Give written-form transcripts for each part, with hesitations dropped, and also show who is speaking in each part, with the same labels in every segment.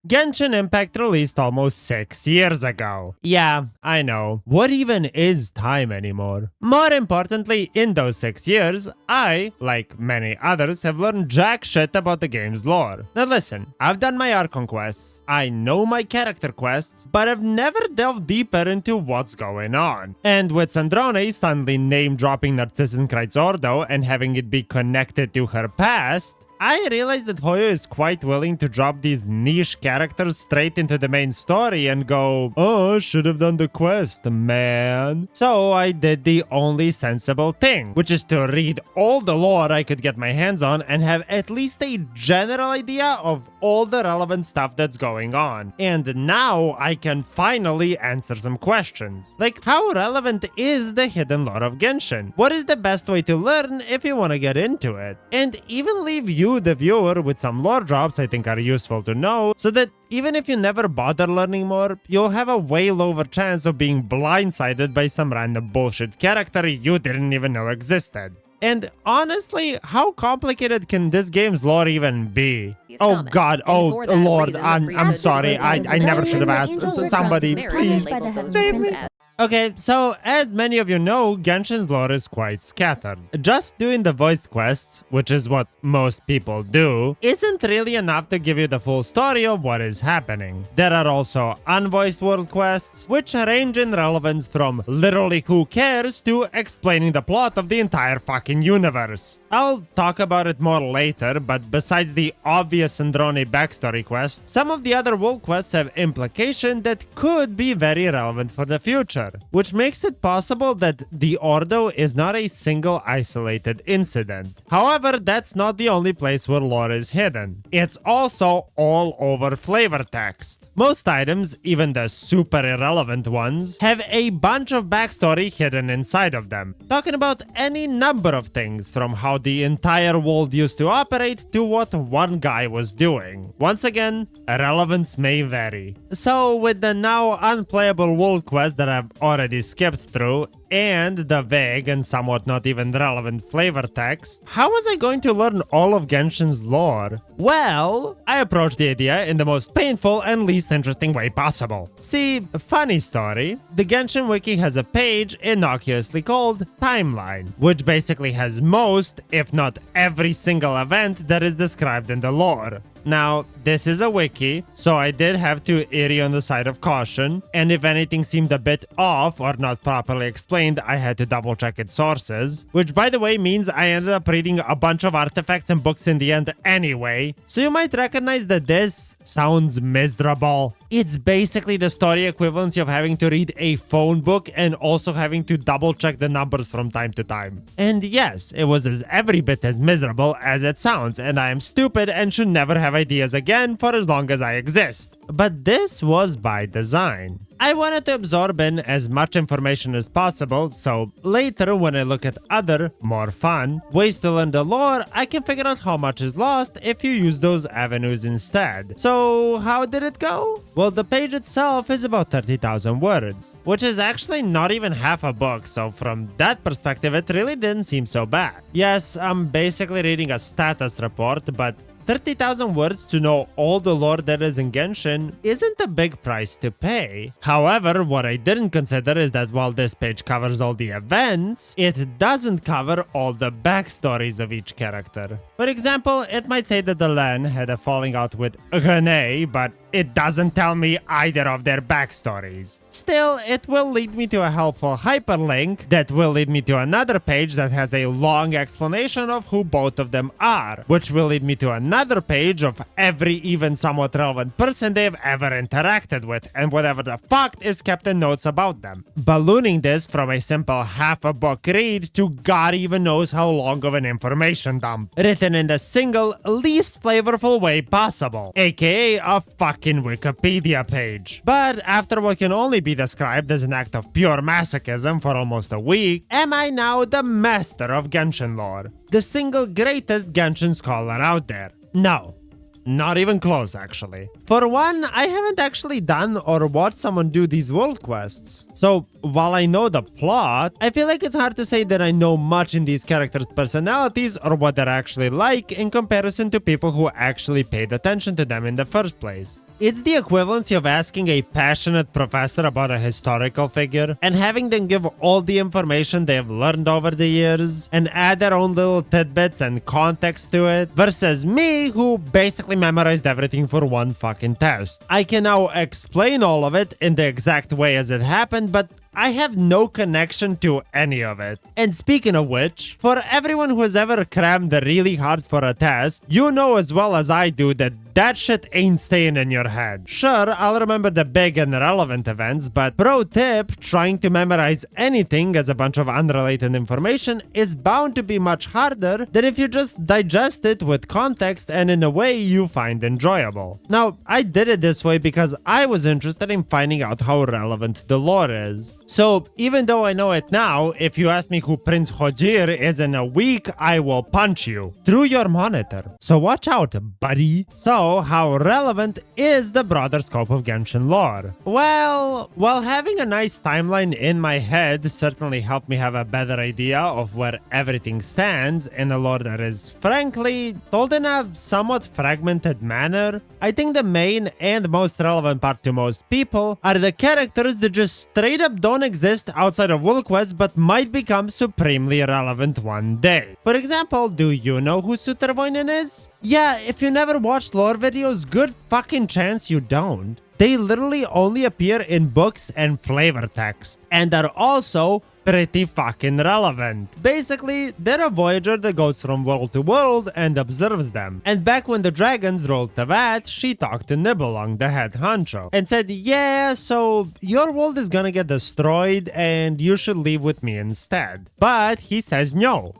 Speaker 1: Genshin Impact released almost 6 years ago. Yeah, I know. What even is time anymore? More importantly, in those 6 years, I, like many others, have learned jack shit about the game's lore. Now listen, I've done my Archon quests, I know my character quests, but I've never delved deeper into what's going on. And with Sandrone suddenly name-dropping Narz Ordo and having it be connected to her past, I realized that Hoyo is quite willing to drop these niche characters straight into the main story and go, oh, should have done the quest, man. So I did the only sensible thing, which is to read all the lore I could get my hands on and have at least a general idea of all the relevant stuff that's going on. And now I can finally answer some questions. Like, how relevant is the hidden lore of Genshin? What is the best way to learn if you want to get into it? And even leave you, the viewer, with some lore drops I think are useful to know, so that even if you never bother learning more, you'll have a way lower chance of being blindsided by some random bullshit character you didn't even know existed. And honestly, how complicated can this game's lore even be? Oh god, oh lord, I'm sorry, I never should have asked. Somebody, please save me. Okay, so as many of you know, Genshin's lore is quite scattered. Just doing the voiced quests, which is what most people do, isn't really enough to give you the full story of what is happening. There are also unvoiced world quests, which range in relevance from literally who cares to explaining the plot of the entire fucking universe. I'll talk about it more later, but besides the obvious Sandrone backstory quest, some of the other world quests have implication that could be very relevant for the future, which makes it possible that the Ordo is not a single isolated incident. However, that's not the only place where lore is hidden. It's also all over flavor text. Most items, even the super irrelevant ones, have a bunch of backstory hidden inside of them, talking about any number of things, from how the entire world used to operate to what one guy was doing. Once again, relevance may vary. So with the now unplayable world quest that I've already skipped through, and the vague and somewhat not even relevant flavor text, how was I going to learn all of Genshin's lore? Well, I approached the idea in the most painful and least interesting way possible. See, funny story, the Genshin wiki has a page innocuously called Timeline, which basically has most, if not every single event that is described in the lore. Now, this is a wiki, so I did have to err on the side of caution, and if anything seemed a bit off or not properly explained, I had to double check its sources, which by the way means I ended up reading a bunch of artifacts and books in the end anyway, so you might recognize that this sounds miserable. It's basically the story equivalency of having to read a phone book and also having to double check the numbers from time to time. And yes, it was every bit as miserable as it sounds, and I am stupid and should never have ideas again for as long as I exist. But this was by design. I wanted to absorb in as much information as possible, so later when I look at other, more fun, ways to learn the lore, I can figure out how much is lost if you use those avenues instead. So how did it go? Well, the page itself is about 30,000 words, which is actually not even half a book, so from that perspective it really didn't seem so bad. Yes, I'm basically reading a status report, but 30,000 words to know all the lore there is in Genshin isn't a big price to pay. However, what I didn't consider is that while this page covers all the events, it doesn't cover all the backstories of each character. For example, it might say that the Len had a falling out with René, but it doesn't tell me either of their backstories. Still, it will lead me to a helpful hyperlink that will lead me to another page that has a long explanation of who both of them are, which will lead me to another page of every even somewhat relevant person they've ever interacted with and whatever the fuck is kept in notes about them. Ballooning this from a simple half a book read to God even knows how long of an information dump, written in the single least flavorful way possible, aka a fucking Wikipedia page. But after what can only be described as an act of pure masochism for almost a week, am I now the master of Genshin lore? The single greatest Genshin scholar out there? No. Not even close, actually. For one, I haven't actually done or watched someone do these world quests. So, while I know the plot, I feel like it's hard to say that I know much in these characters' personalities or what they're actually like in comparison to people who actually paid attention to them in the first place. It's the equivalency of asking a passionate professor about a historical figure and having them give all the information they have learned over the years and add their own little tidbits and context to it versus me who basically memorized everything for one fucking test. I can now explain all of it in the exact way as it happened, but I have no connection to any of it. And speaking of which, for everyone who has ever crammed really hard for a test, you know as well as I do that that shit ain't staying in your head. Sure, I'll remember the big and relevant events, but pro tip, trying to memorize anything as a bunch of unrelated information is bound to be much harder than if you just digest it with context and in a way you find enjoyable. Now, I did it this way because I was interested in finding out how relevant the lore is. So, even though I know it now, if you ask me who Prince Hojir is in a week, I will punch you through your monitor. So watch out, buddy. So, how relevant is the broader scope of Genshin lore? Well, while having a nice timeline in my head certainly helped me have a better idea of where everything stands in a lore that is, frankly, told in a somewhat fragmented manner, I think the main and most relevant part to most people are the characters that just straight up don't exist outside of WorldQuest but might become supremely relevant one day. For example, do you know who Sutervoinen is? Yeah, if you never watched lore videos, good fucking chance you don't. They literally only appear in books and flavor text, and are also pretty fucking relevant. Basically, they're a voyager that goes from world to world and observes them. And back when the dragons ruled Teyvat, she talked to Nibelung, the head honcho, and said, yeah, so your world is gonna get destroyed and you should leave with me instead. But he says no.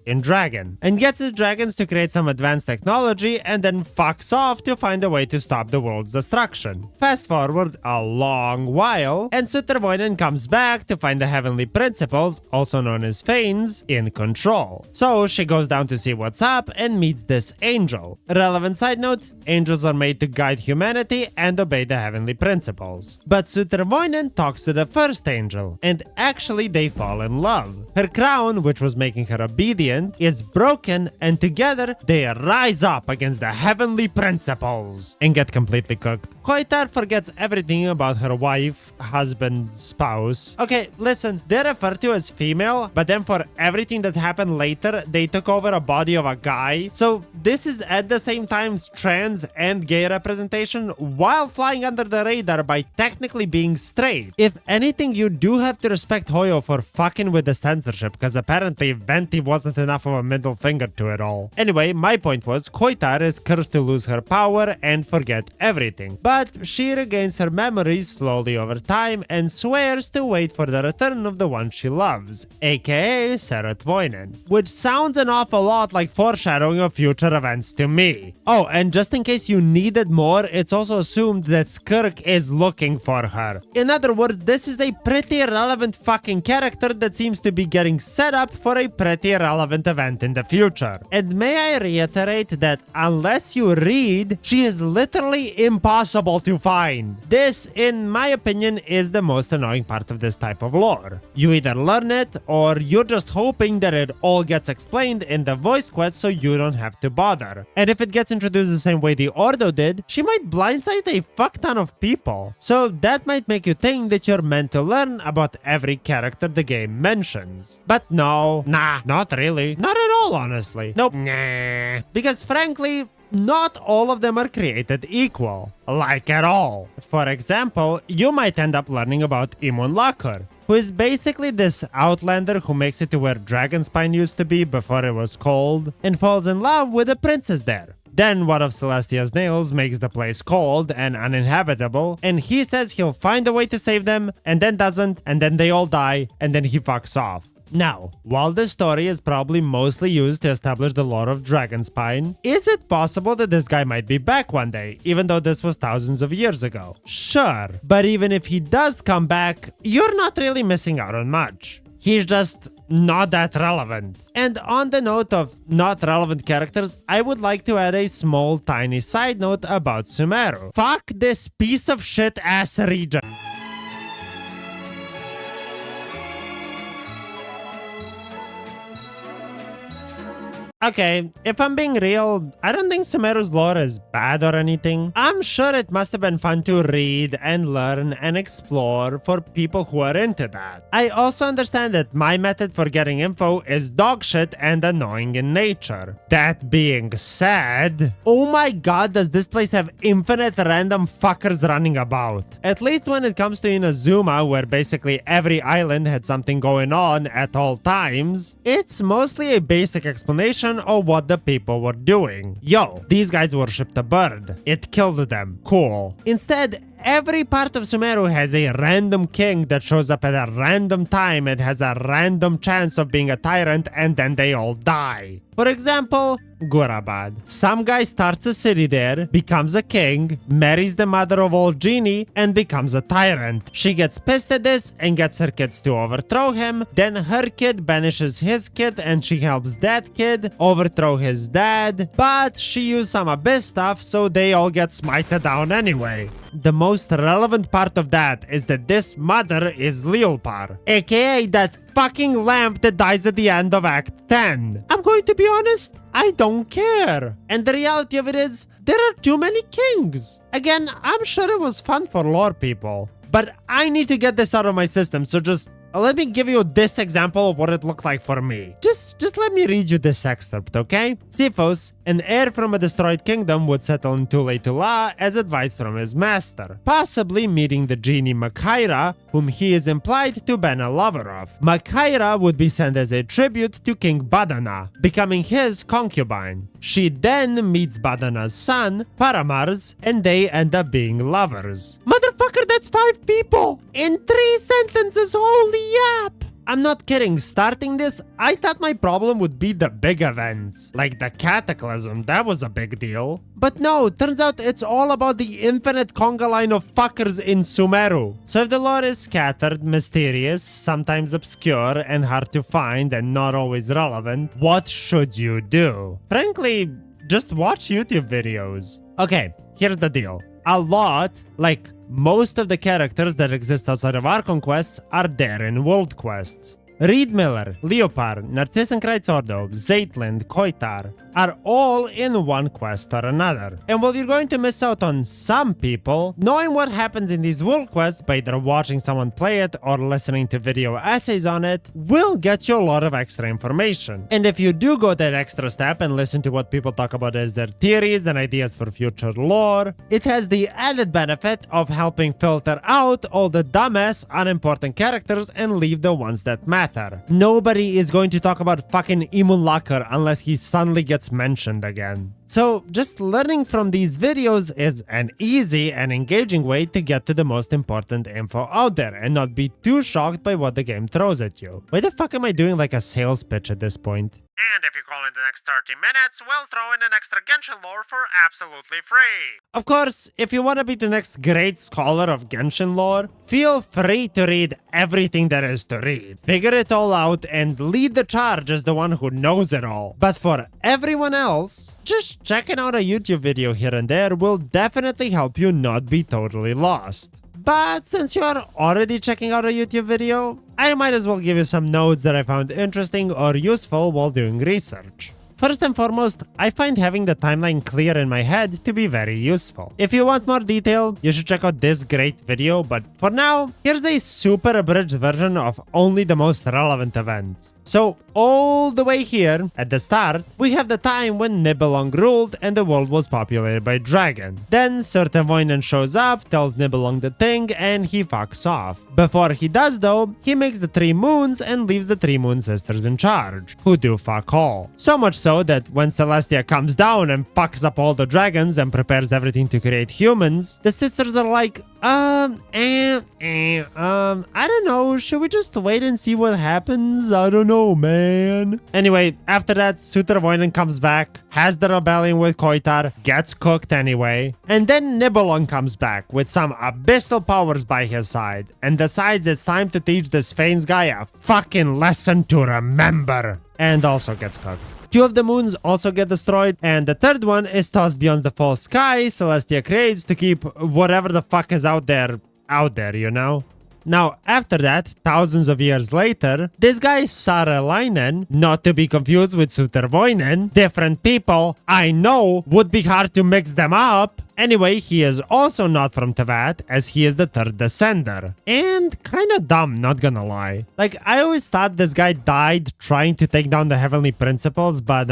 Speaker 1: In dragon, and gets his dragons to create some advanced technology and then fucks off to find a way to stop the world's destruction. Fast forward a long while, and Sutervoinen comes back to find the heavenly principles, also known as Fanes, in control. So she goes down to see what's up and meets this angel. Relevant side note, angels are made to guide humanity and obey the heavenly principles. But Sutervoinen talks to the first angel, and actually they fall in love. Her crown, which was making her obedient, is broken, and together they rise up against the heavenly principles and get completely cooked. Koitar forgets everything about her wife, husband, spouse. Okay, listen, they're referred to as female, but then for everything that happened later, they took over a body of a guy. So this is at the same time trans and gay representation while flying under the radar by technically being straight. If anything, you do have to respect Hoyo for fucking with the censorship, because apparently Venti wasn't enough of a middle finger to it all. Anyway, my point was, Koitar is cursed to lose her power and forget everything. But she regains her memories slowly over time and swears to wait for the return of the one she loves, aka Sutervoinen, which sounds an awful lot like foreshadowing of future events to me. Oh, and just in case you needed more, it's also assumed that Skirk is looking for her. In other words, this is a pretty relevant fucking character that seems to be getting set up for a pretty relevant event in the future. And may I reiterate that unless you read, she is literally impossible to find. This, in my opinion, is the most annoying part of this type of lore. You either learn it, or you're just hoping that it all gets explained in the voice quest so you don't have to bother. And if it gets introduced the same way the Ordo did, she might blindside a fuck ton of people. So that might make you think that you're meant to learn about every character the game mentions. But no, nah, not really. Not at all, honestly. Nope. Nah. Because frankly, not all of them are created equal. Like at all. For example, you might end up learning about Imun Lakur, who is basically this outlander who makes it to where Dragonspine used to be before it was cold, and falls in love with a princess there. Then one of Celestia's nails makes the place cold and uninhabitable, and he says he'll find a way to save them, and then doesn't, and then they all die, and then he fucks off. Now, while this story is probably mostly used to establish the lore of Dragonspine, is it possible that this guy might be back one day, even though this was thousands of years ago? Sure, but even if he does come back, you're not really missing out on much. He's just not that relevant. And on the note of not relevant characters, I would like to add a small tiny side note about Sumeru. Fuck this piece of shit ass region. Okay, if I'm being real, I don't think Sumeru's lore is bad or anything. I'm sure it must have been fun to read and learn and explore for people who are into that. I also understand that my method for getting info is dogshit and annoying in nature. That being said, oh my god, does this place have infinite random fuckers running about. At least when it comes to Inazuma, where basically every island had something going on at all times, it's mostly a basic explanation of what the people were doing. Yo, these guys worshipped a bird. It killed them. Cool. Instead, every part of Sumeru has a random king that shows up at a random time and has a random chance of being a tyrant, and then they all die. For example, Gurabad. Some guy starts a city there, becomes a king, marries the mother of all genie, and becomes a tyrant. She gets pissed at this and gets her kids to overthrow him. Then her kid banishes his kid and she helps that kid overthrow his dad. But she used some abyss stuff, so they all get smited down anyway. The most relevant part of that is that this mother is Leopar, aka that fucking lamp that dies at the end of Act 10. I'm going to be honest, I don't care. And the reality of it is, there are too many kings. Again, I'm sure it was fun for lore people, but I need to get this out of my system, so just let me give you this example of what it looked like for me. Just let me read you this excerpt, okay? Siphos, an heir from a destroyed kingdom, would settle in Tula as advice from his master, possibly meeting the genie Makhaira, whom he is implied to been a lover of. Makhaira would be sent as a tribute to King Badana, becoming his concubine. She then meets Badana's son, Paramars, and they end up being lovers. Motherfucker, that's 5 people! In 3 sentences, holy yap! I'm not kidding, starting this, I thought my problem would be the big events. Like the Cataclysm, that was a big deal. But no, turns out it's all about the infinite conga line of fuckers in Sumeru. So if the lore is scattered, mysterious, sometimes obscure, and hard to find, and not always relevant, what should you do? Frankly, just watch YouTube videos. Okay, here's the deal. A lot, like most of the characters that exist outside of our conquests are there in world quests. Reed Miller, Leopard, Narz Ordo, Zeitland, Koitar are all in one quest or another. And while you're going to miss out on some people, knowing what happens in these world quests by either watching someone play it or listening to video essays on it will get you a lot of extra information. And if you do go that extra step and listen to what people talk about as their theories and ideas for future lore, it has the added benefit of helping filter out all the dumbass, unimportant characters and leave the ones that matter. Nobody is going to talk about fucking Imunlakar unless he suddenly gets mentioned again. So just learning from these videos is an easy and engaging way to get to the most important info out there and not be too shocked by what the game throws at you. Why the fuck am I doing like a sales pitch at this point?
Speaker 2: And if you call in the next 30 minutes, we'll throw in an extra Genshin lore for absolutely free.
Speaker 1: Of course, if you want to be the next great scholar of Genshin lore, feel free to read everything there is to read. Figure it all out and lead the charge as the one who knows it all. But for everyone else, just checking out a YouTube video here and there will definitely help you not be totally lost. But since you are already checking out a YouTube video, I might as well give you some notes that I found interesting or useful while doing research. First and foremost, I find having the timeline clear in my head to be very useful. If you want more detail, you should check out this great video, but for now, here's a super abridged version of only the most relevant events. So, all the way here, at the start, we have the time when Nibelung ruled and the world was populated by dragon. Then Sir Tevoinen shows up, tells Nibelung the thing, and he fucks off. Before he does though, he makes the 3 moons and leaves the 3 moon sisters in charge, who do fuck all. So much so that when Celestia comes down and fucks up all the dragons and prepares everything to create humans, the sisters are like, I don't know, should we just wait and see what happens? I don't know, man. Anyway, after that, Sutervoinen comes back, has the rebellion with Koitar, gets cooked anyway, and then Nibelung comes back with some abyssal powers by his side, and decides it's time to teach this Fanes guy a fucking lesson to remember, and also gets cooked. 2 of the moons also get destroyed, and the 3rd one is tossed beyond the false sky Celestia creates to keep whatever the fuck is out there, you know? Now, after that, thousands of years later, this guy Saarelainen, not to be confused with Sutervoinen, different people, I know, would be hard to mix them up. Anyway, he is also not from Teyvat, as he is the third descender. And kinda dumb, not gonna lie. Like, I always thought this guy died trying to take down the heavenly principles, but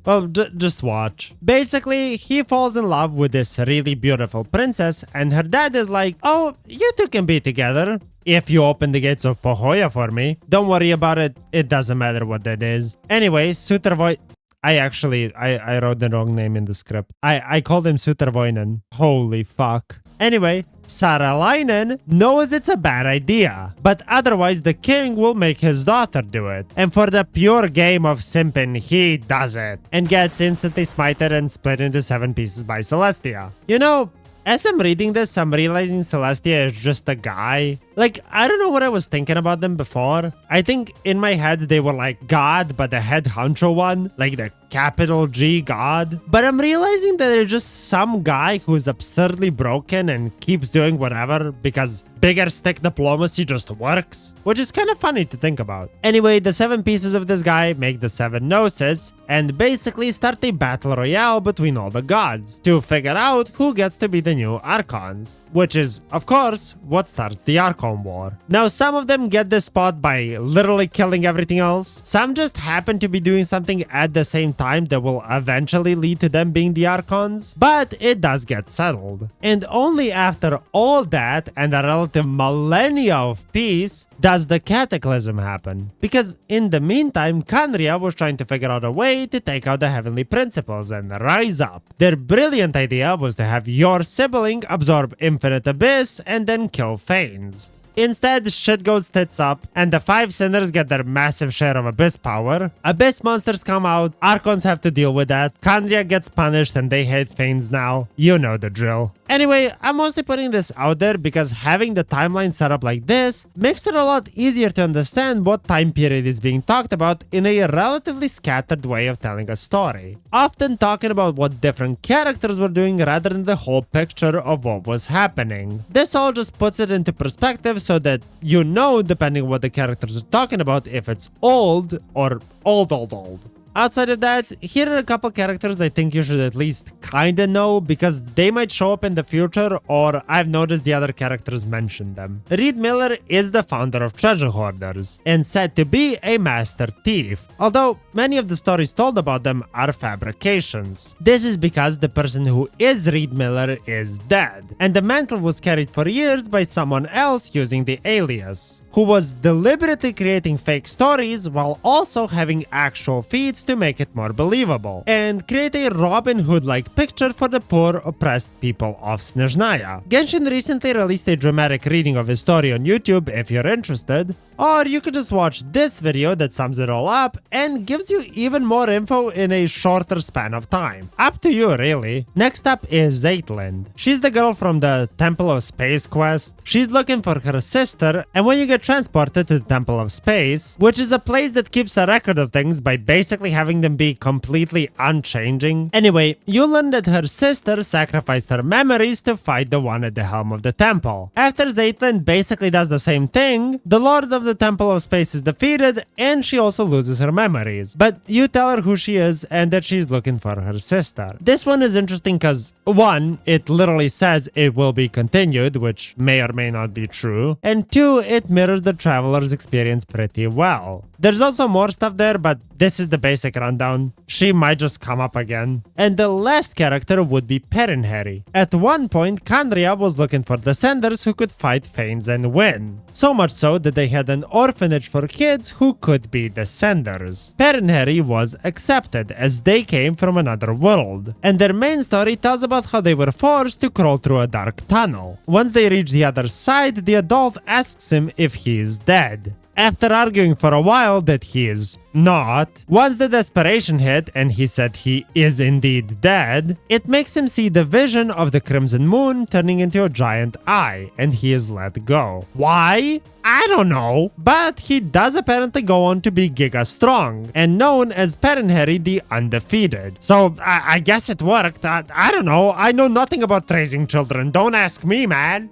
Speaker 1: well, just watch. Basically, he falls in love with this really beautiful princess, and her dad is like, oh, you two can be together. If you open the gates of Pohoya for me. Don't worry about it, it doesn't matter what that is. Anyway, Sutervoinen... I wrote the wrong name in the script. I called him Sutervoinen. Holy fuck. Anyway, Saarelainen knows it's a bad idea, but otherwise the king will make his daughter do it. And for the pure game of simping, he does it, and gets instantly smited and split into 7 pieces by Celestia. You know, as I'm reading this, I'm realizing Celestia is just a guy. Like, I don't know what I was thinking about them before. I think in my head they were like God, but the head honcho one, like the capital G God. But I'm realizing that they're just some guy who's absurdly broken and keeps doing whatever because bigger stick diplomacy just works, which is kind of funny to think about. Anyway, the 7 pieces of this guy make the 7 gnosis and basically start a battle royale between all the gods to figure out who gets to be the new archons, which is, of course, what starts the Archon War. Now, some of them get this spot by literally killing everything else. Some just happen to be doing something at the same time that will eventually lead to them being the Archons, but it does get settled. And only after all that and a relative millennia of peace does the cataclysm happen. Because in the meantime, Khaenri'ah was trying to figure out a way to take out the heavenly principles and rise up. Their brilliant idea was to have your sibling absorb infinite abyss and then kill Thanes. Instead, shit goes tits up, and the 5 sinners get their massive share of Abyss power. Abyss monsters come out, Archons have to deal with that, Khaenri'ah gets punished and they hate Thanes now. You know the drill. Anyway, I'm mostly putting this out there because having the timeline set up like this makes it a lot easier to understand what time period is being talked about in a relatively scattered way of telling a story. Often talking about what different characters were doing rather than the whole picture of what was happening. This all just puts it into perspective so that you know, depending on what the characters are talking about, if it's old or old. Outside of that, here are a couple characters I think you should at least kinda know because they might show up in the future or I've noticed the other characters mention them. Reed Miller is the founder of Treasure Hoarders and said to be a master thief, although many of the stories told about them are fabrications. This is because the person who is Reed Miller is dead, and the mantle was carried for years by someone else using the alias, who was deliberately creating fake stories while also having actual feats to make it more believable, and create a Robin Hood-like picture for the poor, oppressed people of Snezhnaya. Genshin recently released a dramatic reading of his story on YouTube if you're interested, or you could just watch this video that sums it all up and gives you even more info in a shorter span of time. Up to you, really. Next up is Zeytlin. She's the girl from the Temple of Space quest. She's looking for her sister, and when you get transported to the Temple of Space, which is a place that keeps a record of things by basically having them be completely unchanging. Anyway, you learn that her sister sacrificed her memories to fight the one at the helm of the temple. After Zeytlin basically does the same thing, the Lord of the Temple of Space is defeated and she also loses her memories. But you tell her who she is and that she's looking for her sister. This one is interesting because 1, it literally says it will be continued, which may or may not be true, and 2, it mirrors the traveler's experience pretty well. There's also more stuff there, but this is the basic rundown. She might just come up again. And the last character would be Perinheri. At one point, Khaenri'ah was looking for descenders who could fight Thanes and win. So much so that they had an orphanage for kids who could be descenders. Perinheri was accepted as they came from another world, and their main story tells about how they were forced to crawl through a dark tunnel. Once they reach the other side, the adult asks him if he is dead. After arguing for a while that he is not, once the desperation hit and he said he is indeed dead, it makes him see the vision of the Crimson Moon turning into a giant eye, and he is let go. Why? I don't know, but he does apparently go on to be giga strong and known as Perinheri the Undefeated. So I guess it worked. I don't know. I know nothing about raising children. Don't ask me, man.